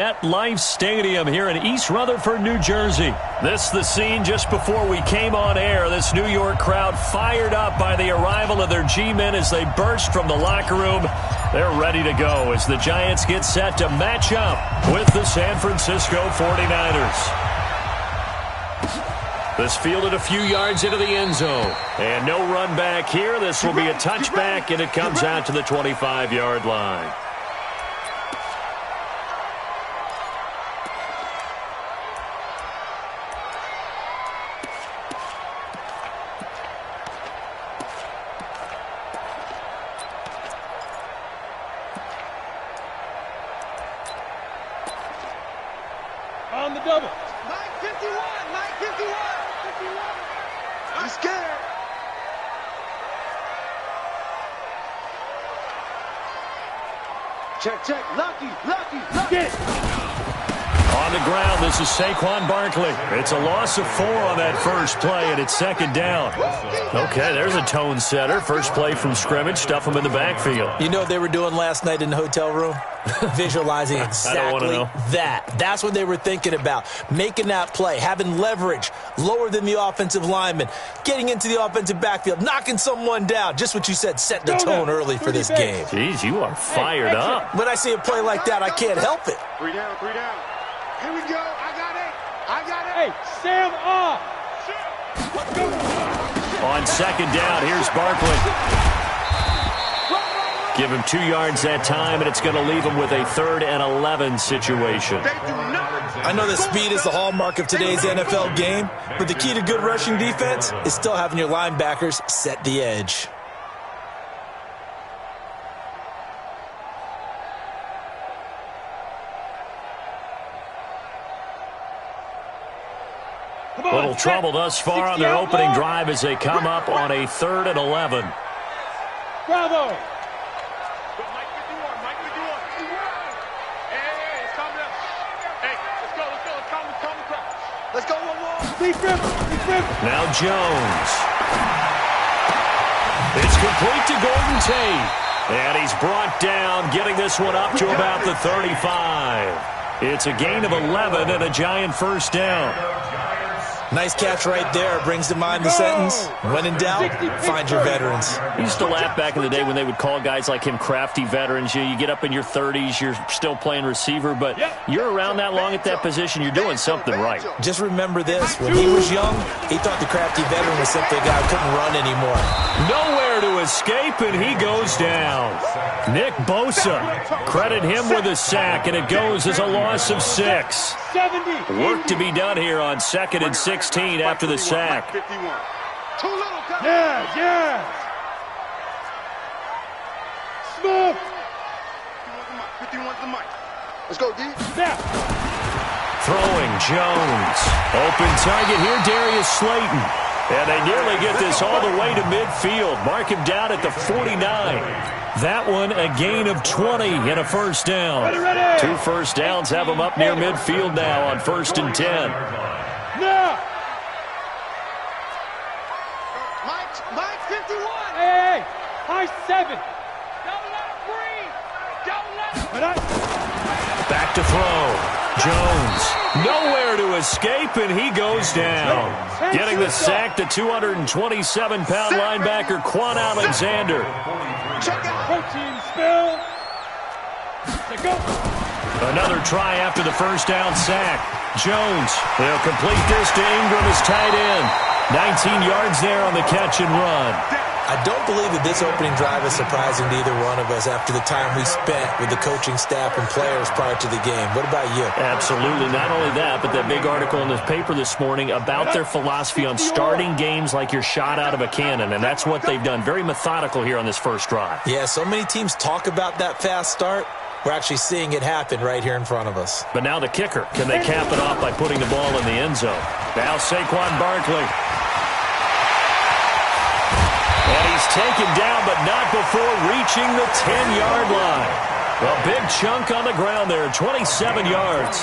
MetLife Stadium here in East Rutherford, New Jersey. This the scene just before we came on air. This New York crowd fired up by the arrival of their G-men as they burst from the locker room. They're ready to go as the Giants get set to match up with the San Francisco 49ers. This fielded a few yards into the end zone. And no run back here. This will be a touchback, and it comes out to the 25-yard line. On the double. Mike 51, Mike 51. I'm scared. Check. Lucky. Get it. On the ground, this is Saquon Barkley. It's a loss of 4 on that first play, and it's second down. Okay, there's a tone setter. First play from scrimmage, stuff him in the backfield. You know what they were doing last night in the hotel room? Visualizing exactly that. That's what they were thinking about. Making that play, having leverage, lower than the offensive lineman, getting into the offensive backfield, knocking someone down. Just what you said, set the tone early for this game. Jeez, you are fired up. When I see a play like that, I can't help it. 3 down. Here we go. I got it. Hey, Sam off. On second down, here's Barkley. Give him 2 yards that time, and it's going to leave him with a 3rd and 11 situation. I know that speed is the hallmark of today's NFL game, but the key to good rushing defense is still having your linebackers set the edge. Little trouble thus far on their opening drive as they come up on a 3rd and 11. Bravo. Let's go. Now Jones. It's complete to Golden Tate. And he's brought down, getting this one up to about the 35. It's a gain of 11 and a Giant first down. Nice catch right there. Brings to mind the sentence, when in doubt, find your veterans. I used to laugh back in the day when they would call guys like him crafty veterans. You get up in your 30s, you're still playing receiver, but you're around that long at that position, you're doing something right. Just remember this. When he was young, he thought the crafty veteran was simply a guy who couldn't run anymore. Nowhere to escape, and he goes down. Nick Bosa, credit him with a sack, and it goes as a loss of 6. 70. Work to be done here on 2nd and 16 after the sack. Yeah. Smoke. 51 to Mike. Let's go, D. Snap. Throwing Jones. Open target here, Darius Slayton. And they nearly get this all the way to midfield. Mark him down at the 49. That one a gain of 20 and a first down. Ready. 2 first downs have them up near midfield now on 1st and 10. No. Mike 51. Hey. High 7. Don't let him breathe. Don't let him. Back to throw. Jones, nowhere to escape, and he goes down. Getting the sack, the 227-pound linebacker, Quan Alexander. Check out. Protein spill. Let's go. Another try after the first down sack. Jones, they'll complete this to Ingram as tight end. 19 yards there on the catch and run. I don't believe that this opening drive is surprising to either one of us after the time we spent with the coaching staff and players prior to the game. What about you? Absolutely. Not only that, but that big article in the paper this morning about their philosophy on starting games like you're shot out of a cannon, and that's what they've done. Very methodical here on this first drive. Yeah, so many teams talk about that fast start. We're actually seeing it happen right here in front of us. But now the kicker. Can they cap it off by putting the ball in the end zone? Now Saquon Barkley. And he's taken down, but not before reaching the 10-yard line. A big chunk on the ground there, 27 yards.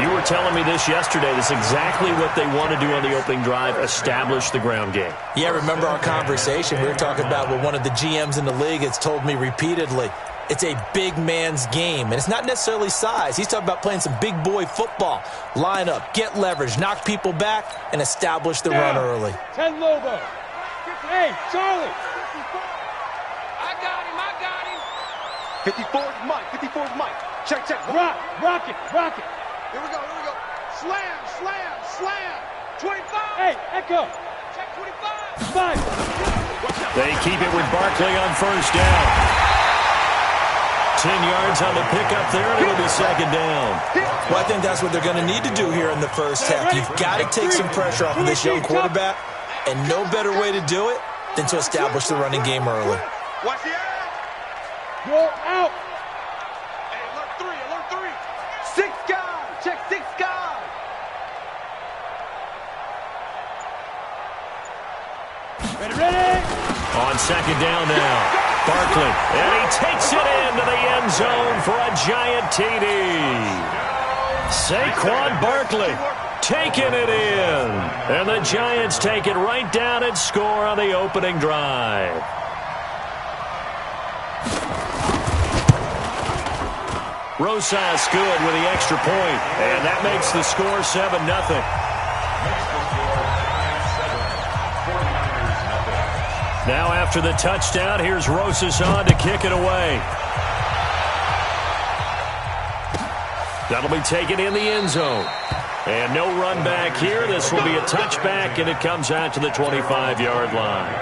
You were telling me this yesterday. This is exactly what they want to do on the opening drive, establish the ground game. Yeah, remember our conversation? We were talking about what one of the GMs in the league has told me repeatedly. It's a big man's game, and it's not necessarily size. He's talking about playing some big boy football. Line up, get leverage, knock people back, and establish the run early. 10 Lobo. Hey, Charlie. I got him. 54 is Mike. 54 is Mike. Check. Rock it. Here we go. Slam. 25. Hey, Echo. Check 25. 5. They keep it with Barkley on first down. 10 yards on the pickup there, and it'll be second down. Well, I think that's what they're going to need to do here in the first half. You've got to take some pressure off of this young quarterback, and no better way to do it than to establish the running game early. Watch the eye. Roll out. Hey, alert three. 6 guys. Check 6 guys. Ready. On second down now, Barkley, and he takes it into the end zone for a giant TD. Saquon Barkley taking it in, and the Giants take it right down and score on the opening drive. Rosas good with the extra point, and that makes the score 7-0. Now after the touchdown, here's Rosas on to kick it away. That'll be taken in the end zone. And no run back here. This will be a touchback, and it comes out to the 25-yard line.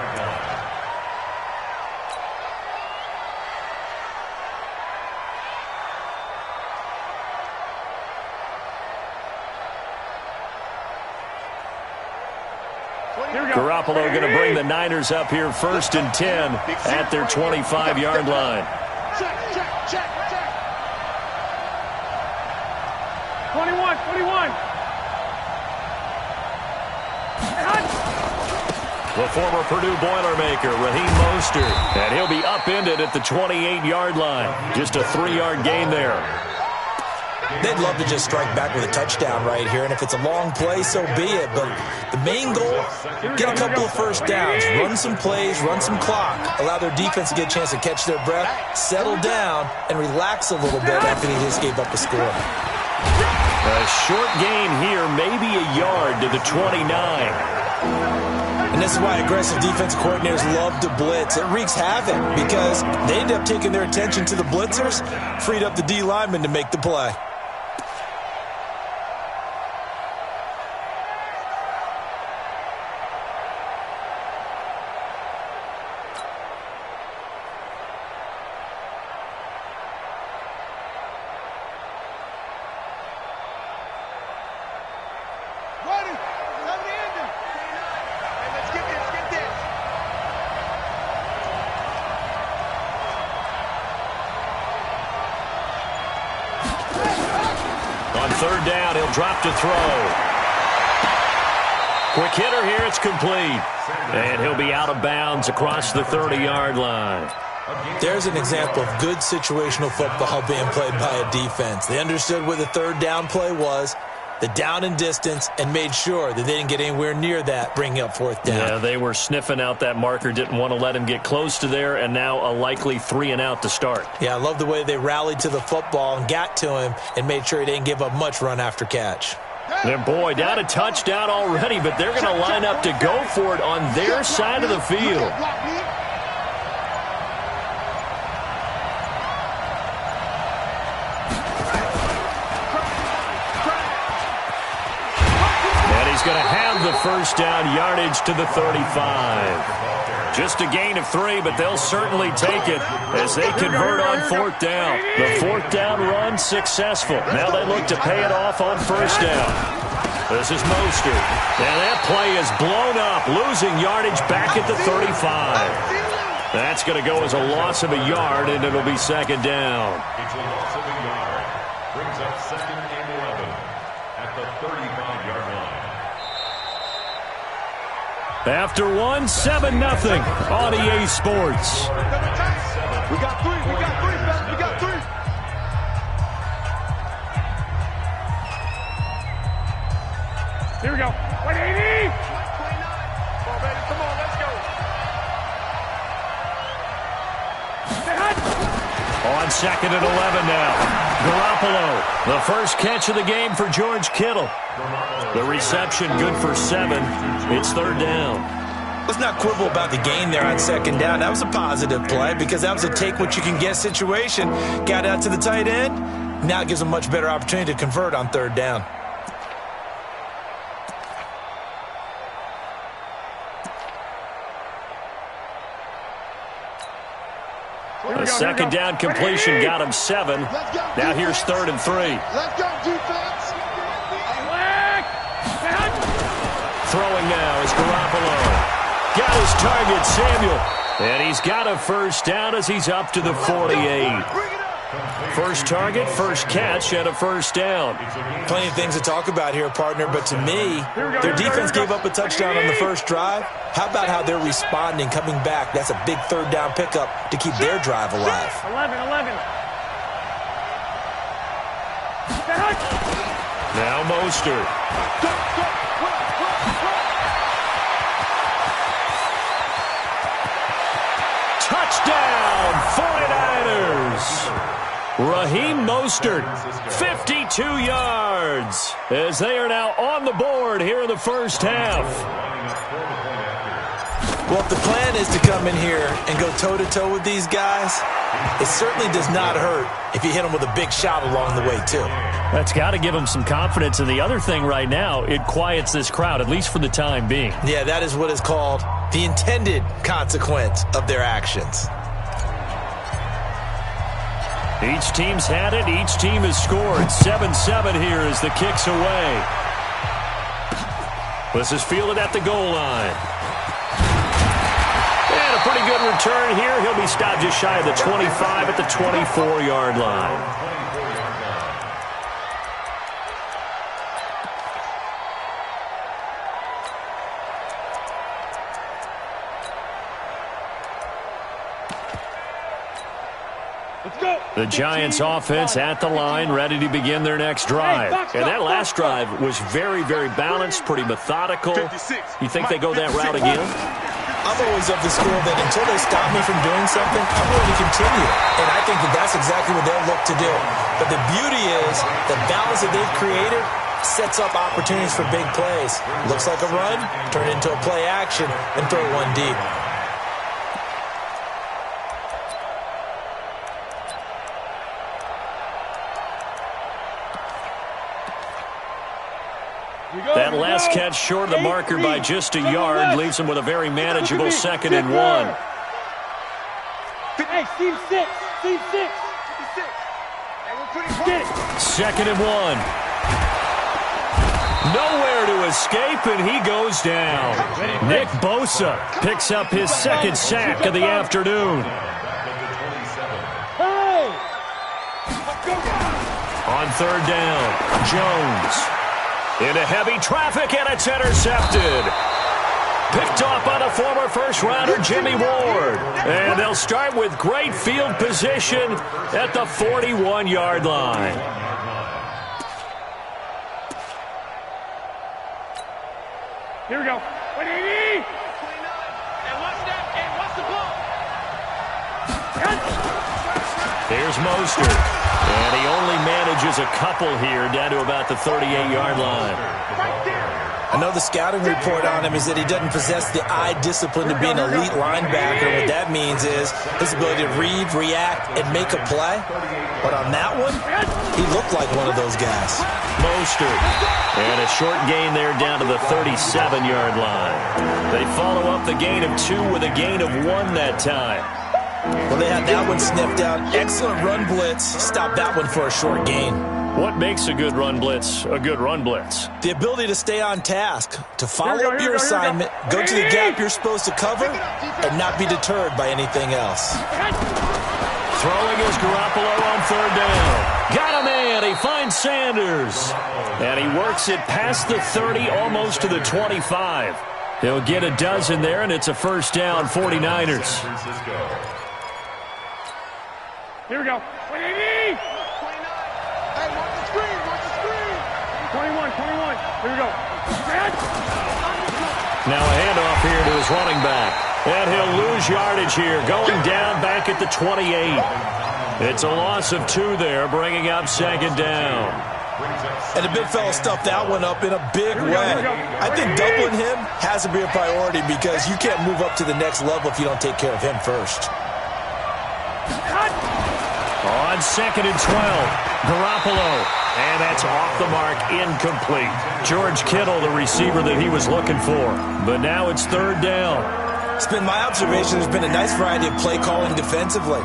Garoppolo going to bring the Niners up here 1st and 10 at their 25-yard line. Check. 21. The former Purdue Boilermaker, Raheem Mostert, and he'll be upended at the 28-yard line. Just a 3-yard gain there. They'd love to just strike back with a touchdown right here, and if it's a long play, so be it. But the main goal, get a couple of first downs, run some plays, run some clock, allow their defense to get a chance to catch their breath, settle down, and relax a little bit after they just gave up a score. A short gain here, maybe a yard to the 29. And this is why aggressive defensive coordinators love to blitz. It wreaks havoc because they end up taking their attention to the blitzers, freed up the D lineman to make the play. Third down, he'll drop to throw. Quick hitter here, it's complete. And he'll be out of bounds across the 30-yard line. There's an example of good situational football being played by a defense. They understood where the third down play was, the down and distance, and made sure that they didn't get anywhere near that, bringing up 4th down. Yeah, they were sniffing out that marker, didn't want to let him get close to there, and now a likely 3-and-out to start. Yeah, I love the way they rallied to the football and got to him and made sure he didn't give up much run after catch. And boy, down a touchdown already, but they're going to line up to go for it on their side of the field. He's going to have the first down yardage to the 35. Just a gain of 3, but they'll certainly take it as they convert on 4th down. The 4th down run successful. Now they look to pay it off on first down. This is Mostert. And that play is blown up, losing yardage back at the 35. That's going to go as a loss of a yard, and it'll be second down. It's a loss of a yard. Brings up 2nd and 11 at the 35-yard line. After 7-0 on EA Sports. We got 3, fellas. We got 3. Here we go. 180. Come on, baby. Come on, let's go. Stay hot. On 2nd and 11 now. Garoppolo, the first catch of the game for George Kittle. The reception good for 7. It's 3rd down. Let's not quibble about the gain there on 2nd down. That was a positive play because that was a take-what-you-can-get situation. Got out to the tight end. Now it gives them a much better opportunity to convert on 3rd down. The 2nd down completion got him 7. Now here's 3rd and 3. Let's go, defense. Throwing now is Garoppolo. Got his target, Samuel. And he's got a first down as he's up to the 48. First target, first catch, and a first down. Plenty of things to talk about here, partner, but to me, their defense gave up a touchdown on the first drive. How about how they're responding, coming back? That's a big 3rd down pickup to keep their drive alive. 11. Now Mostert. Touchdown, 49ers. Raheem Mostert, 52 yards, as they are now on the board here in the first half. Well, if the plan is to come in here and go toe-to-toe with these guys, it certainly does not hurt if you hit them with a big shot along the way, too. That's got to give them some confidence. And the other thing right now, it quiets this crowd, at least for the time being. Yeah, that is what is called the intended consequence of their actions. Each team's had it. Each team has scored. 7-7 here as the kick's away. This is fielded at the goal line. And a pretty good return here. He'll be stopped just shy of the 25 at the 24-yard line. The Giants offense at the line, ready to begin their next drive. And that last drive was very, very balanced, pretty methodical. You think they go that route again? I'm always of the school that until they stop me from doing something, I'm going to continue. And I think that that's exactly what they'll look to do. But the beauty is the balance that they've created sets up opportunities for big plays. Looks like a run, turn it into a play action, and throw one deep. That last catch short of the marker by just a yard leaves him with a very manageable 2nd and 1. Hey, Steve 6. 2nd and 1. Nowhere to escape, and he goes down. Nick Bosa picks up his 2nd sack of the afternoon. On 3rd down, Jones. Into heavy traffic, and it's intercepted. Picked off by the former first-rounder Jimmy Ward. And they'll start with great field position at the 41-yard line. Here we go. 180. And what's the ball? Here's Mostert. And he only manages a couple here down to about the 38-yard line. I know the scouting report on him is that he doesn't possess the eye discipline to be an elite linebacker. What that means is his ability to read, react, and make a play. But on that one, he looked like one of those guys. Mostert. And a short gain there down to the 37-yard line. They follow up the gain of 2 with a gain of 1 that time. Well, they had that one sniffed out. Excellent run blitz. Stop that one for a short gain. What makes a good run blitz a good run blitz? The ability to stay on task, to follow up your assignment, go to the gap you're supposed to cover, and not be deterred by anything else. Throwing is Garoppolo on 3rd down. Got a man. He finds Sanders. And he works it past the 30, almost to the 25. He'll get a dozen there, and it's a first down, 49ers. Here we go. 180. Hey, watch the screen. 21. Here we go. Now a handoff here to his running back. And he'll lose yardage here, going down back at the 28. It's a loss of 2 there, bringing up second down. And the big fella stuffed that one up in a big way. I think doubling him has to be a priority because you can't move up to the next level if you don't take care of him first. On second and 12, Garoppolo. And that's off the mark, incomplete. George Kittle, the receiver that he was looking for. But now it's third down. It's been my observation there's been a nice variety of play calling defensively.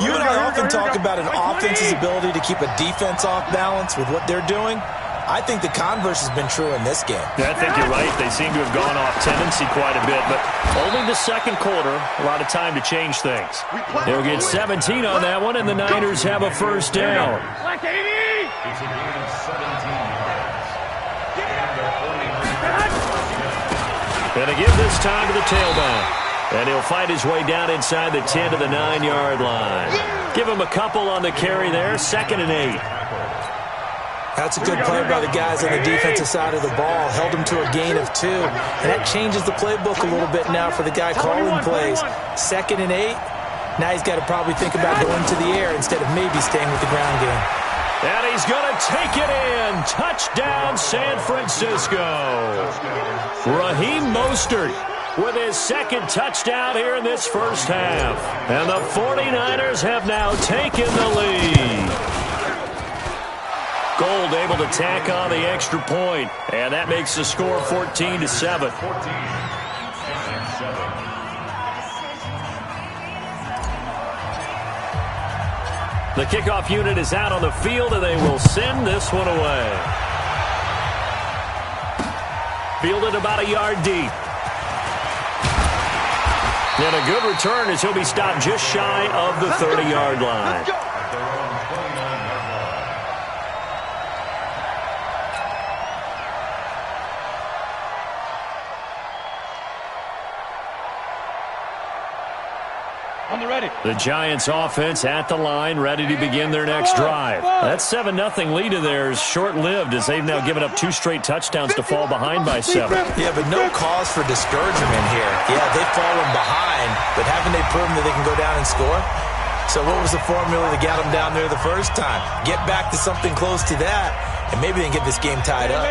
You and I often talk about an offense's ability to keep a defense off balance with what they're doing. I think the converse has been true in this game. I think you're right. They seem to have gone off tendency quite a bit, but only the second quarter, a lot of time to change things. They'll get 17 on that one, and the Niners have a first down. It's a gain of 17 yards. And to give this time to the tailback. And he'll fight his way down inside the 10 to the 9-yard line. Give him a couple on the carry there, 2nd and 8. That's a good play by the guys on the defensive side of the ball. Held him to a gain of 2. And that changes the playbook a little bit now for the guy calling plays. 2nd and 8. Now he's got to probably think about going to the air instead of maybe staying with the ground game. And he's going to take it in. Touchdown, San Francisco. Raheem Mostert with his second touchdown here in this first half. And the 49ers have now taken the lead. Gold able to tack on the extra point, and that makes the score 14-7. The kickoff unit is out on the field, and they will send this one away. Fielded about a yard deep. And a good return as he'll be stopped just shy of the 30-yard line. The Giants offense at the line, ready to begin their next drive. That 7-0 lead of theirs short-lived as they've now given up 2 straight touchdowns to fall behind by 7. Yeah, but no cause for discouragement here. Yeah, they've fallen behind, but haven't they proven that they can go down and score? So what was the formula that got them down there the first time? Get back to something close to that, and maybe they can get this game tied up.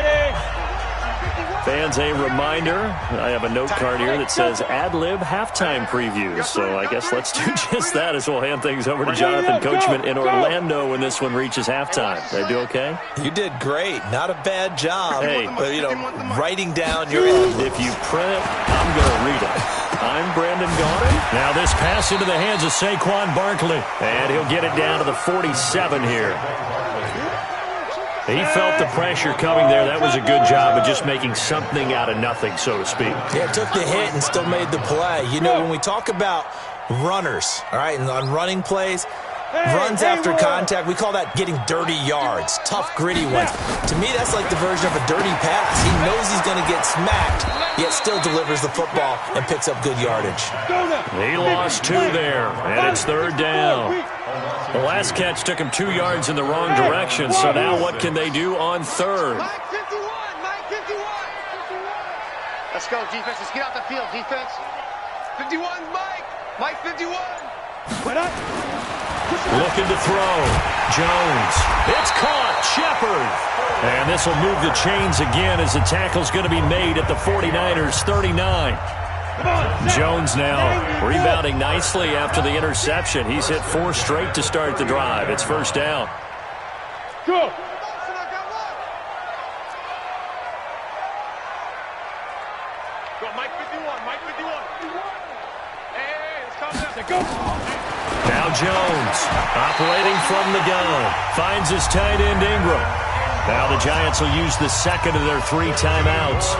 Fans, a reminder, I have a note card here that says ad-lib halftime previews. So I guess let's do just that as we'll hand things over to Jonathan Coachman in Orlando when this one reaches halftime. Did I do okay? You did great. Not a bad job. Hey, but, writing down your ad-lib. If you print it, I'm going to read it. I'm Brandon Gaudin. Now this pass into the hands of Saquon Barkley. And he'll get it down to the 47 here. He felt the pressure coming there. That was a good job of just making something out of nothing, so to speak. Yeah, took the hit and still made the play. You know, when we talk about runners, all right, and on running plays, runs after contact, we call that getting dirty yards, tough, gritty ones. To me, that's like the version of a dirty pass. He knows he's going to get smacked, yet still delivers the football and picks up good yardage. He lost 2 there, and it's third down. The last catch took him 2 yards in the wrong direction, so now what can they do on third? Mike 51, Mike 51. Let's go, defense. Let's get out the field, defense. 51, Mike. Mike 51. Looking to throw. Jones. It's caught. Shepard. And this will move the chains again as the tackle's going to be made at the 49ers 39. Jones now rebounding nicely after the interception. He's hit 4 straight to start the drive. It's first down. Go. Mike 51, Mike 51. Hey, let's calm down. Go. Now Jones operating from the gun. Finds his tight end Ingram. Now the Giants will use the second of their 3 timeouts,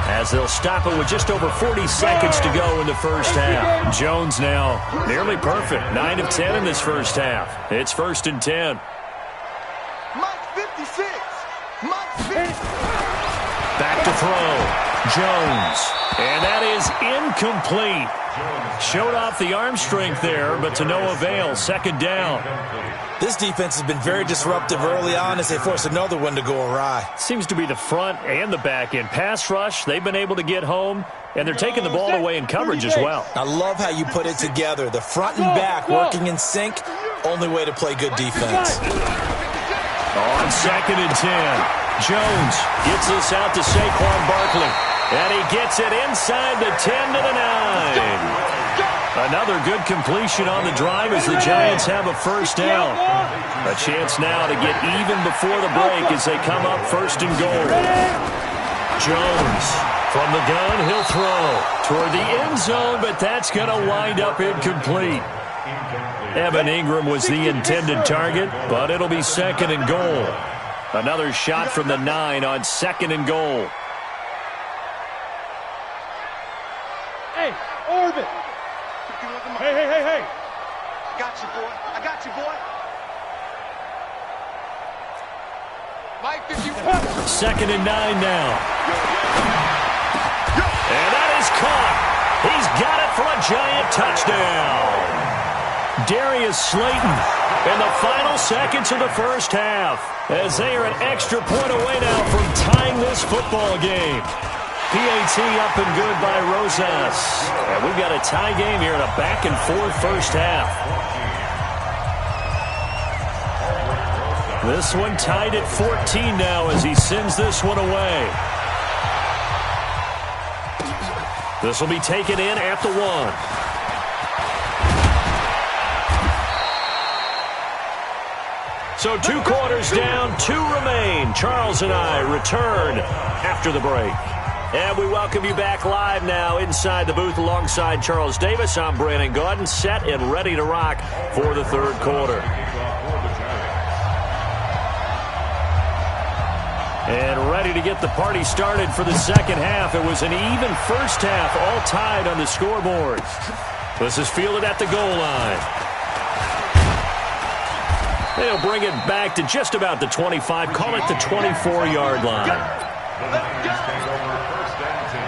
as they'll stop it with just over 40 seconds to go in the first half. Jones now nearly perfect. 9 of 10 in this first half. It's 1st and 10. Mike 56. Mike 50. Back to throw. Jones. And that is incomplete. Showed off the arm strength there, but to no avail. 2nd down. This defense has been very disruptive early on as they force another one to go awry. Seems to be the front and the back end. Pass rush, they've been able to get home, and they're taking the ball away in coverage as well. I love how you put it together. The front and back working in sync. Only way to play good defense. On 2nd and 10, Jones gets this out to Saquon Barkley. And he gets it inside the 10 to the 9. Another good completion on the drive as the Giants have a first down. A chance now to get even before the break as they come up 1st and goal. Jones from the gun, he'll throw toward the end zone, but that's going to wind up incomplete. Evan Ingram was the intended target, but it'll be 2nd and goal. Another shot from the 9 on 2nd and goal. Hey, Orbit. Hey. I got you, boy. Mike, 51. 2nd and 9 now. And that is caught. He's got it for a Giant touchdown. Darius Slayton in the final seconds of the first half as they are an extra point away now from tying this football game. PAT up and good by Rosas. And we've got a tie game here in a back-and-forth first half. This one tied at 14 now as he sends this one away. This will be taken in at the 1. So 2 quarters down, 2 remain. Charles and I return after the break. And we welcome you back live now inside the booth alongside Charles Davis. I'm Brandon Gaudin, set and ready to rock for the 3rd quarter. And ready to get the party started for the 2nd half. It was an even first half, all tied on the scoreboard. This is fielded at the goal line. They'll bring it back to just about the 25, call it the 24-yard line. The Lions take over 1st and 10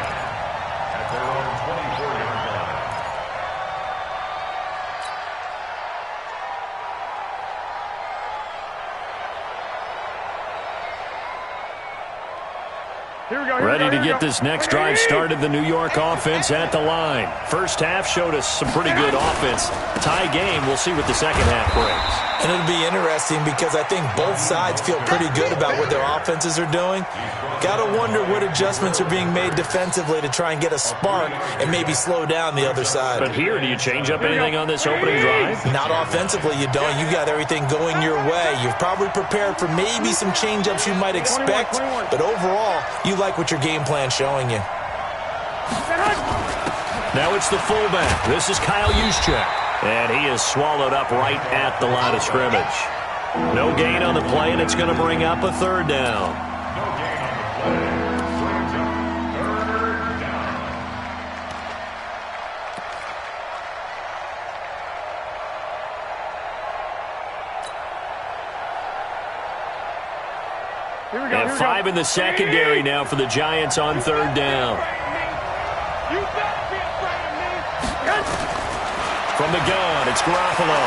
at their own 24-yard line. Ready to get this next drive started, the New York offense at the line. First half showed us some pretty good offense. Tie game, we'll see what the 2nd half brings. And it'll be interesting because I think both sides feel pretty good about what their offenses are doing. Got to wonder what adjustments are being made defensively to try and get a spark and maybe slow down the other side. But here, do you change up anything on this opening drive? Not offensively, you don't. You got everything going your way. You've probably prepared for maybe some change-ups you might expect, but overall, you like what your game plan's showing you. Now it's the fullback. This is Kyle Juszczyk. And he is swallowed up right at the line of scrimmage. No gain on the play, and it's going to bring up a 3rd down. No gain on the play. Brings up 3rd down. And 5 in the secondary now for the Giants on 3rd down. You better be afraid of me. From the gun, it's Garoppolo.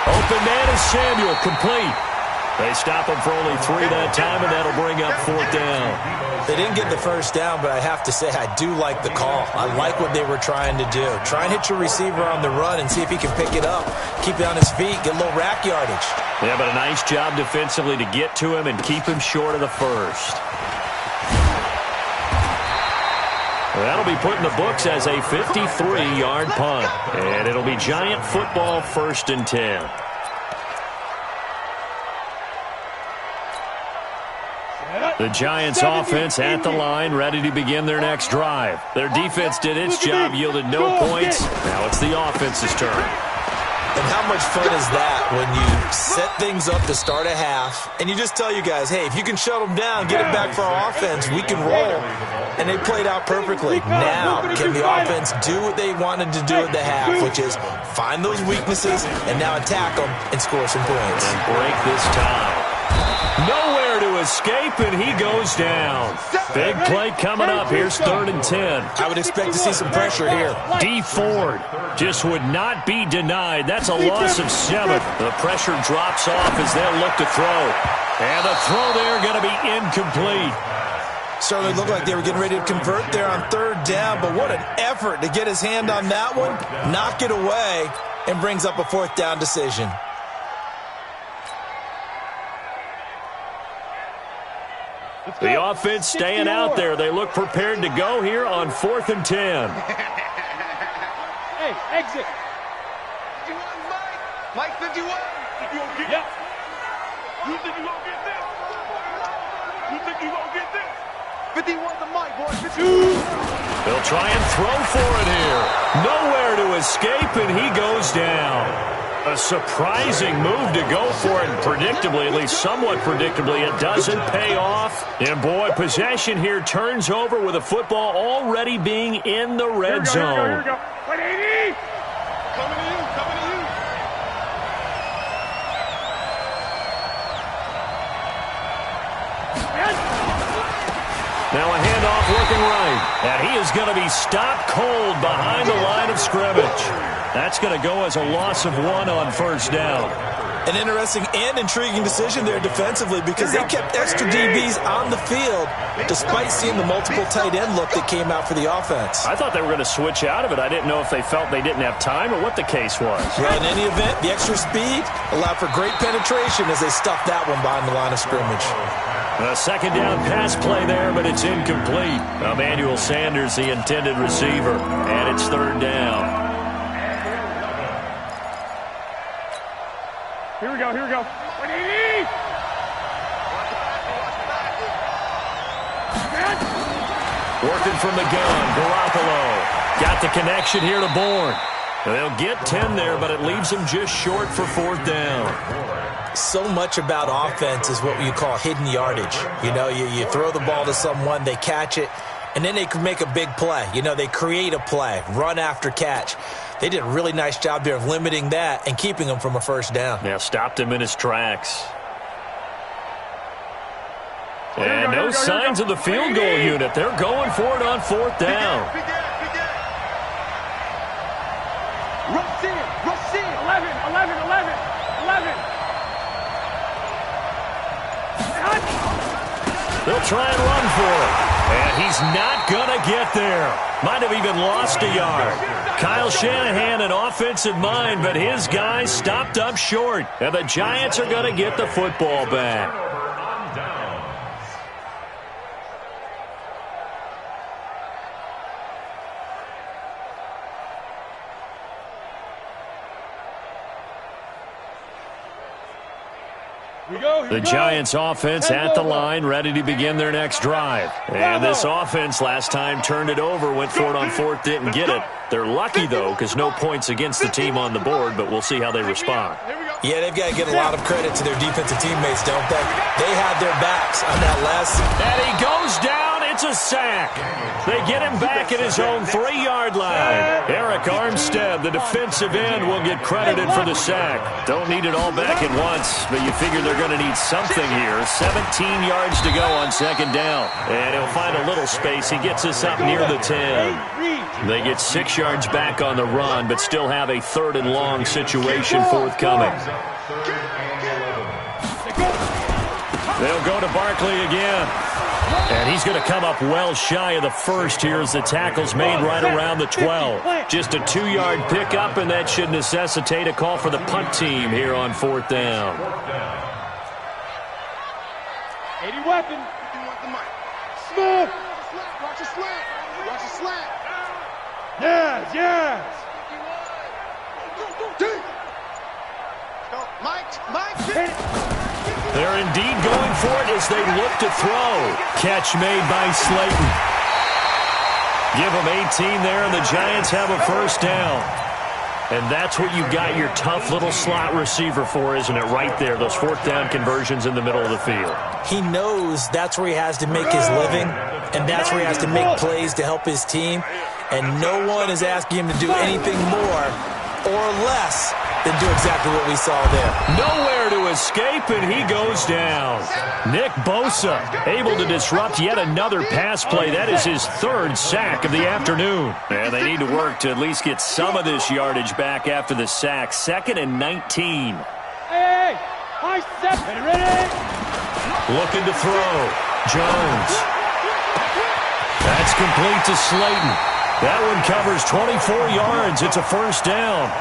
Open man is Samuel, complete. They stop him for only 3 that time, and that'll bring up 4th down. They didn't get the first down, but I have to say I do like the call. I like what they were trying to do. Try and hit your receiver on the run and see if he can pick it up. Keep it on his feet, get a little rack yardage. Yeah, but a nice job defensively to get to him and keep him short of the first. That'll be put in the books as a 53-yard punt. And it'll be Giant football 1st and 10. The Giants offense at the line, ready to begin their next drive. Their defense did its job, yielded no points. Now it's the offense's turn. And how much fun is that when you set things up to start a half and you just tell you guys, hey, if you can shut them down, get it back for our offense, we can roll. And they played out perfectly. Now, can the offense do what they wanted to do at the half, which is find those weaknesses and now attack them and score some points. And break this tie. Nowhere to escape, and he goes down. Big play coming up. Here's 3rd and 10. I would expect to see some pressure here. D. Ford just would not be denied. That's a loss of 7. The pressure drops off as they'll look to throw. And the throw there going to be incomplete. Certainly looked like they were getting ready to convert there on 3rd down, but what an effort to get his hand on that one, knock it away, and brings up a 4th down decision. The offense staying out there. They look prepared to go here on 4th and 10. Hey, exit. 51, Mike. Mike 51. Yep. You think you gonna get this? You think you gonna get this? 51 to Mike, boy. 52. They'll try and throw for it here. Nowhere to escape, and he goes down. A surprising move to go for it, and predictably, at least somewhat predictably, it doesn't pay off. And boy, possession here turns over with a football already being in the red zone. Here we go. 180. Coming to you. Coming to you. Now a handoff looking right, and he is going to be stopped cold behind the line of scrimmage. That's going to go as a loss of 1 on 1st down. An interesting and intriguing decision there defensively because they kept extra DBs on the field despite seeing the multiple tight end look that came out for the offense. I thought they were going to switch out of it. I didn't know if they felt they didn't have time or what the case was. Well, in any event, the extra speed allowed for great penetration as they stuffed that one behind the line of scrimmage. A 2nd down pass play there, but it's incomplete. Emmanuel Sanders, the intended receiver, and it's 3rd down. Here we go. 180. Working from the gun, Garoppolo. Got the connection here to Bourne. They'll get 10 there, but it leaves them just short for 4th down. So much about offense is what you call hidden yardage. You know, you throw the ball to someone, they catch it, and then they can make a big play. You know, they create a play, run after catch. They did a really nice job there of limiting that and keeping him from a 1st down. Yeah, stopped him in his tracks. And no signs of the field goal unit. They're going for it on 4th down. Big gap. Rush in. 11. They'll try and run for it. And he's not going to get there. Might have even lost a yard. Kyle Shanahan, an offensive mind, but his guys stopped up short. And the Giants are going to get the football back. The Giants offense at the line, ready to begin their next drive. And this offense last time turned it over, went for it on 4th, didn't get it. They're lucky, though, because no points against the team on the board, but we'll see how they respond. Yeah, they've got to get a lot of credit to their defensive teammates, don't they? They had their backs on that last. And he goes down. It's a sack. They get him back at his own 3-yard line. Eric Armstead, the defensive end, will get credited for the sack. Don't need it all back at once, but you figure they're going to need something here. 17 yards to go on 2nd down. And he'll find a little space. He gets us up near the 10. They get 6 yards back on the run, but still have a 3rd and long situation forthcoming. They'll go to Barkley again. And he's going to come up well shy of the 1st here as the tackle's made right around the 12. Just a 2-yard pickup, and that should necessitate a call for the punt team here on 4th down. 80 weapon. Smooth. Watch a slant. Watch a slant. Yes. Go. Mike. They're indeed going for it as they look to throw. Catch made by Slayton. Give them 18 there, and the Giants have a 1st down. And that's what you've got your tough little slot receiver for, isn't it? Right there, those 4th down conversions in the middle of the field. He knows that's where he has to make his living, and that's where he has to make plays to help his team. And no one is asking him to do anything more or less than do exactly what we saw there. Nowhere to escape, and he goes down. Nick Bosa able to disrupt yet another pass play. That is his 3rd sack of the afternoon. And they need to work to at least get some of this yardage back after the sack. 2nd and 19. Hey, high step. Ready. Looking to throw. Jones. That's complete to Slayton. That one covers 24 yards. It's a 1st down.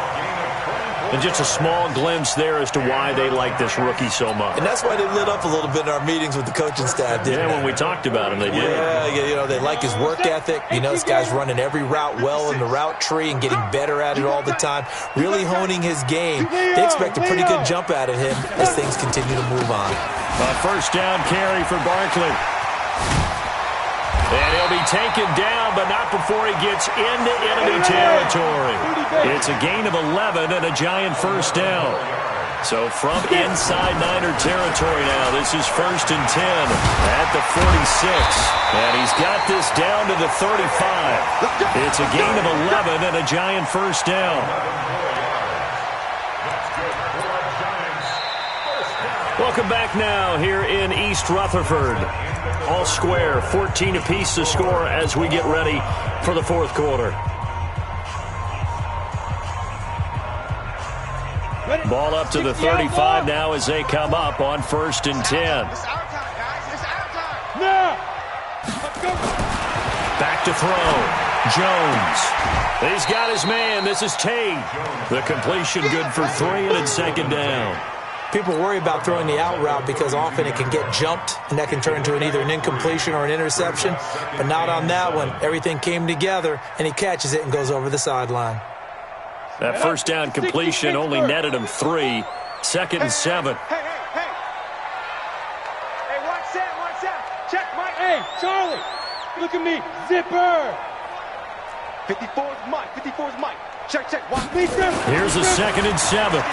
And just a small glimpse there as to why they like this rookie so much. And that's why they lit up a little bit in our meetings with the coaching staff, didn't they? When we talked about him, they did. Yeah, they like his work ethic. This guy's running every route well in the route tree and getting better at it all the time, really honing his game. They expect a pretty good jump out of him as things continue to move on. A first down carry for Barkley. And he'll be taken down, but not before he gets into enemy territory. It's a gain of 11 and a giant first down. So from inside Niner territory now, this is 1st and 10 at the 46. And he's got this down to the 35. It's a gain of 11 and a giant first down. Welcome back now here in East Rutherford. All square, 14 apiece to score as we get ready for the fourth quarter. Ball up to the 35 now as they come up on 1st and 10. It's our time, guys. It's our time. No. Let's go. Back to throw. Jones. He's got his man. This is Tate. The completion good for 3 and it's 2nd down. People worry about throwing the out route because often it can get jumped, and that can turn into either an incompletion or an interception. But not on that one. Everything came together, and he catches it and goes over the sideline. That first down completion only netted him 3. 2nd and 7. Hey, watch that. Check, Mike. Hey, Charlie, look at me. Zipper. 54's Mike. Check. Watch me. Here's a 2nd and 7.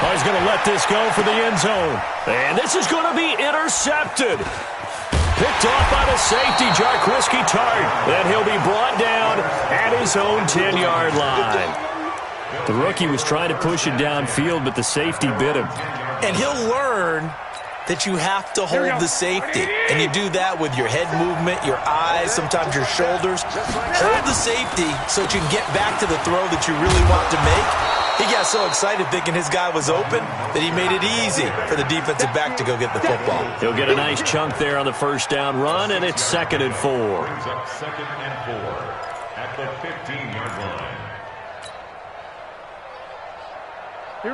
Oh, he's going to let this go for the end zone. And this is going to be intercepted. Picked off by the safety, Jarquiski Tart. Then he'll be brought down at his own 10-yard line. The rookie was trying to push it downfield, but the safety bit him. And he'll learn that you have to hold the safety. And you do that with your head movement, your eyes, sometimes your shoulders. Hold the safety so that you can get back to the throw that you really want to make. He got so excited thinking his guy was open that he made it easy for the defensive back to go get the football. He'll get a nice chunk there on the first down run, and it's 2nd and 4. Brings up 2nd and 4 at the 15-yard line.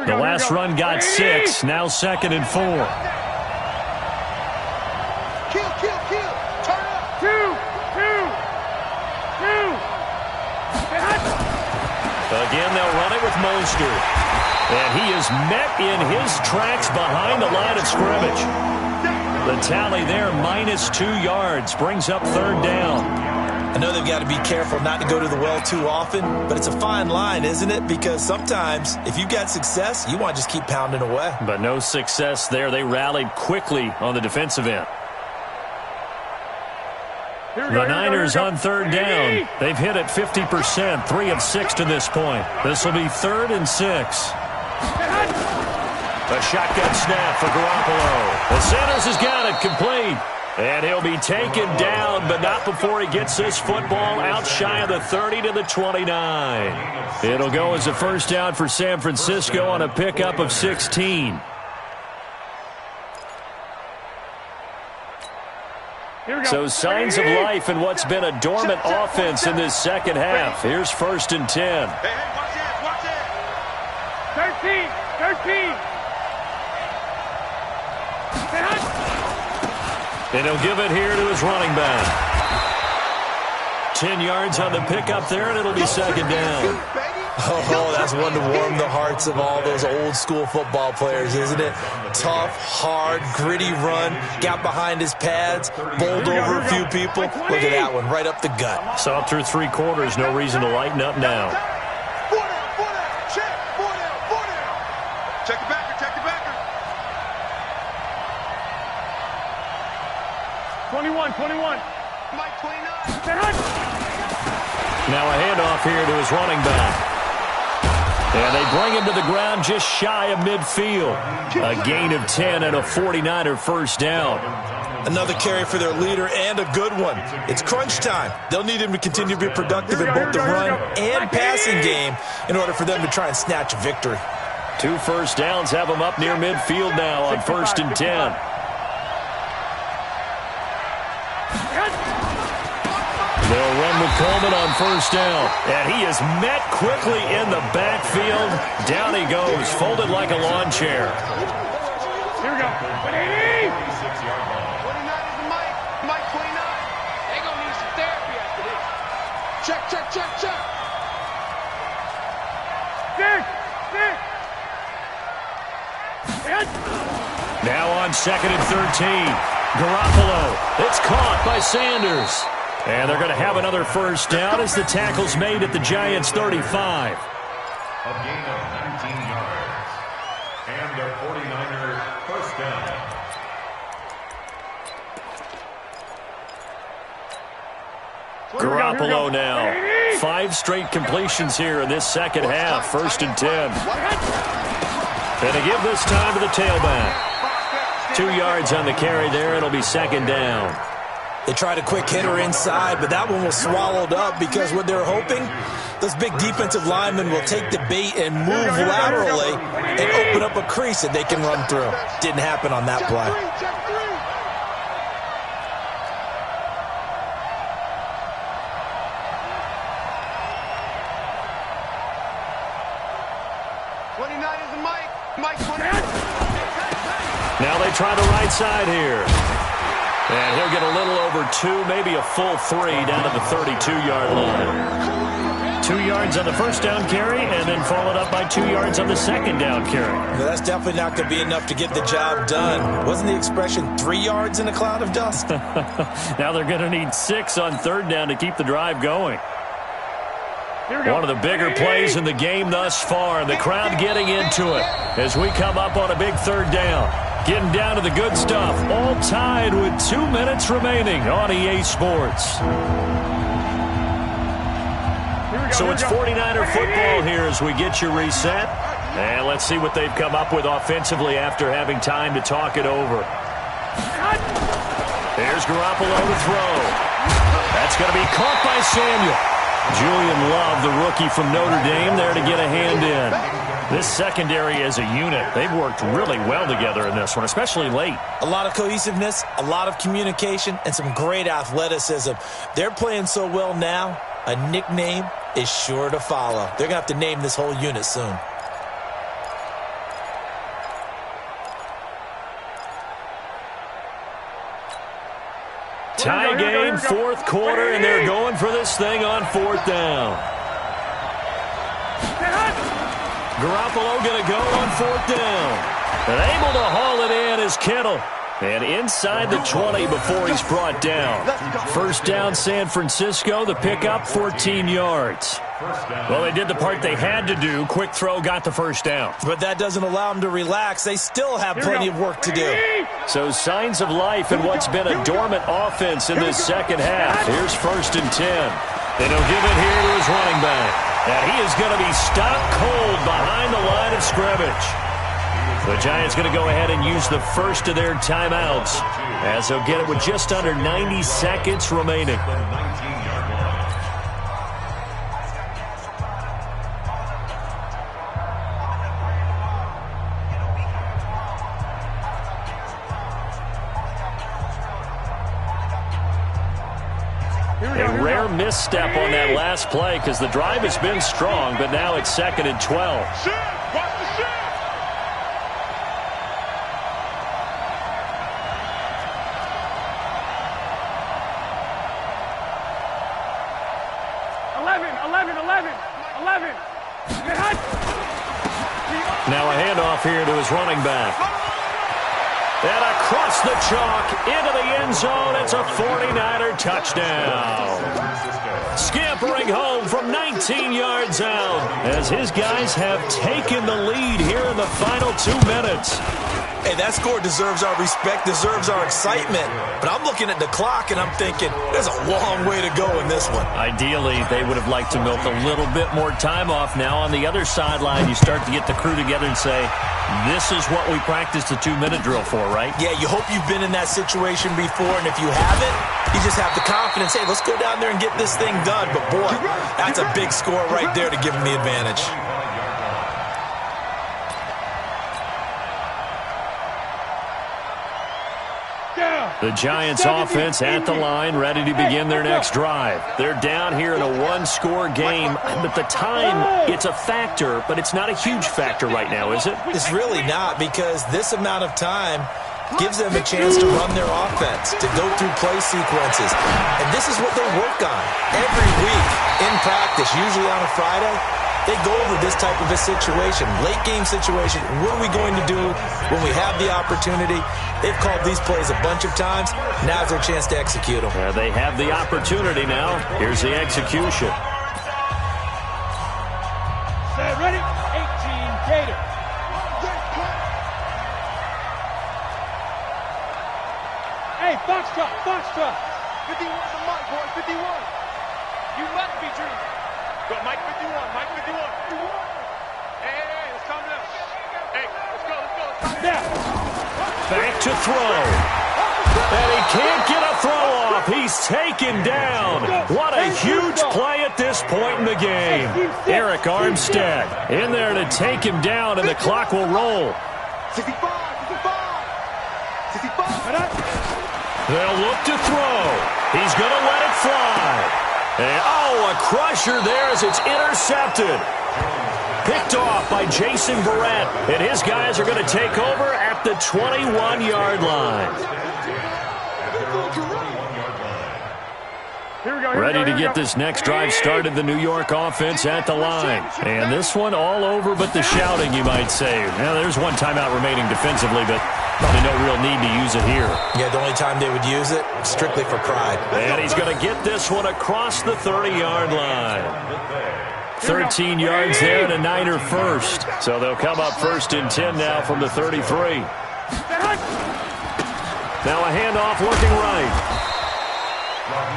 The last run got 6. Now 2nd and 4. Kill. Turn up. 2. Again, they'll run it with Mostert. And he is met in his tracks behind the line of scrimmage. The tally there, -2 yards, brings up 3rd down. I know they've got to be careful not to go to the well too often, but it's a fine line, isn't it? Because sometimes, if you've got success, you want to just keep pounding away. But no success there. They rallied quickly on the defensive end. The Niners on 3rd down. They've hit it 50%, 3 of 6 to this point. This will be 3rd and 6. A shotgun snap for Garoppolo. The Sanders has got it complete. And he'll be taken down, but not before he gets this football out shy of the 30 to the 29. It'll go as a first down for San Francisco on a pickup of 16. So signs of life in what's been a dormant offense in this second half. Here's 1st and 10. Hey, watch it. 13. And he'll give it here to his running back. 10 yards on the pickup there, and it'll be 2nd down. Oh, that's one to warm the hearts of all those old school football players, isn't it? Tough, hard, gritty run, got behind his pads, bowled over a few people. Look at that one, right up the gut. Saw through 3 quarters, no reason to lighten up now. 4 down. Check. 4 down. Check the backer. 21. Mike 29. Now a handoff here to his running back. And they bring him to the ground just shy of midfield. A gain of 10 and a 49er first down. Another carry for their leader and a good one. It's crunch time. They'll need him to continue to be productive in both the run and passing game in order for them to try and snatch a victory. 2 first downs have them up near midfield now on 1st and 10. They'll run with with Coleman on first down. And he is met quickly in the backfield. Down he goes, folded like a lawn chair. Here we go. 26-yard line. 29 is the Mike. Mike 29. They gonna need some therapy after this. Check, check, check, check. Stick. Now on 2nd and 13. Garoppolo. It's caught by Sanders. And they're going to have another first down as the tackle's made at the Giants' 35. A gain of 19 yards. And the 49ers first down. Garoppolo now. 5 straight completions here in this second half. 1st and 10. And to give this time to the tailback. 2 yards on the carry there. It'll be 2nd down. They tried a quick hitter inside, but that one was swallowed up because what they're hoping, those big defensive linemen will take the bait and move laterally and open up a crease that they can run through. Didn't happen on that play. Check 3. 29 is the Mike. Mike 29. Now they try the right side here. And he'll get a little over 2, maybe a full 3 down to the 32-yard line. 2 yards on the first down carry and then followed up by 2 yards on the second down carry. Well, that's definitely not going to be enough to get the job done. Wasn't the expression 3 yards in a cloud of dust? Now they're going to need 6 on 3rd down to keep the drive going. One of the bigger plays in the game thus far, and the crowd getting into it as we come up on a big 3rd down. Getting down to the good stuff. All tied with 2 minutes remaining on EA Sports. So it's 49er football here as we get you reset. And let's see what they've come up with offensively after having time to talk it over. There's Garoppolo to throw. That's going to be caught by Samuel. Julian Love, the rookie from Notre Dame, there to get a hand in. This secondary as a unit, they've worked really well together in this one, especially late. A lot of cohesiveness, a lot of communication, and some great athleticism. They're playing so well now, a nickname is sure to follow. They're going to have to name this whole unit soon. Tie game, 4th quarter, and they're going for this thing on 4th down. Garoppolo going to go on 4th down. And able to haul it in is Kittle. And inside the 20 before he's brought down. First down, San Francisco. The pickup, 14 yards. Well, they did the part they had to do. Quick throw got the first down. But that doesn't allow them to relax. They still have plenty of work to do. So signs of life in what's been a dormant offense in this second half. Here's 1st and 10. And he'll give it here to his running back. And he is going to be stopped cold behind the line of scrimmage. The Giants going to go ahead and use the first of their timeouts as they'll get it with just under 90 seconds remaining. A rare misstep on that last play because the drive has been strong, but now it's 2nd and 12. Watch the shit. 11. Now a handoff here to his running back. And across the chalk into the end zone. It's a 49er touchdown. Scampering home from 19 yards out as his guys have taken the lead here in the final 2 minutes. Hey, that score deserves our respect, deserves our excitement. But I'm looking at the clock and I'm thinking, there's a long way to go in this one. Ideally, they would have liked to milk a little bit more time off. Now on the other sideline, you start to get the crew together and say, this is what we practiced the 2-minute drill for, right? Yeah, you hope you've been in that situation before, and if you haven't, you just have the confidence, hey, let's go down there and get this thing done. But boy, that's a big score right there to give them the advantage. The Giants offense at the line, ready to begin their next drive. They're down here in a one-score game, but the time, it's a factor, but it's not a huge factor right now, is it? It's really not, because this amount of time gives them a chance to run their offense, to go through play sequences. And this is what they work on every week in practice, usually on a Friday. They go over this type of a situation, late-game situation. What are we going to do when we have the opportunity? They've called these plays a bunch of times. Now's their chance to execute them. They have the opportunity now. Here's the execution. Set, ready? 18, Gator. Hey, Foxtrot, Foxtrot. 51 to Mike, boy, 51. You must be dreaming. Go, Mike 51, Mike 51. Hey, let's calm down. Hey, let's go, let's go. Now. Back to throw. And he can't get a throw off. He's taken down. What a huge play at this point in the game. Eric Armstead in there to take him down, and the clock will roll. 65, 65, 65. They'll look to throw. He's going to let it fly. And, oh, a crusher there as it's intercepted. Picked off by Jason Barrett. And his guys are going to take over at the 21-yard line. Ready to get this next drive started, the New York offense at the line. And this one all over but the shouting, you might say. Now, there's one timeout remaining defensively, but probably no real need to use it here. Yeah, the only time they would use it, strictly for pride. And he's going to get this one across the 30-yard line. 13 yards there and a Niner first. So they'll come up first and 10 now from the 33. Now a handoff looking right.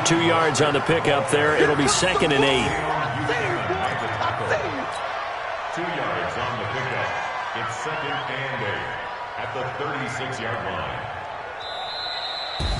2 yards on the pickup there. It'll be 2nd and 8. 2 yards on the pickup. It's 2nd and 8 at the 36-yard line.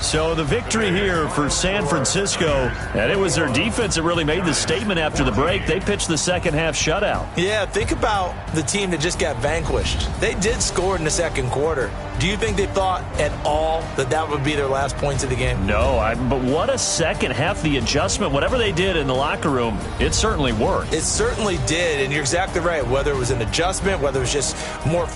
So the victory here for San Francisco, and it was their defense that really made the statement after the break. They pitched the second half shutout. Yeah, think about the team that just got vanquished. They did score in the second quarter. Do you think they thought at all that that would be their last points of the game? No, but what a second half. The adjustment, whatever they did in the locker room, it certainly worked. It certainly did, and you're exactly right. Whether it was an adjustment, whether it was just more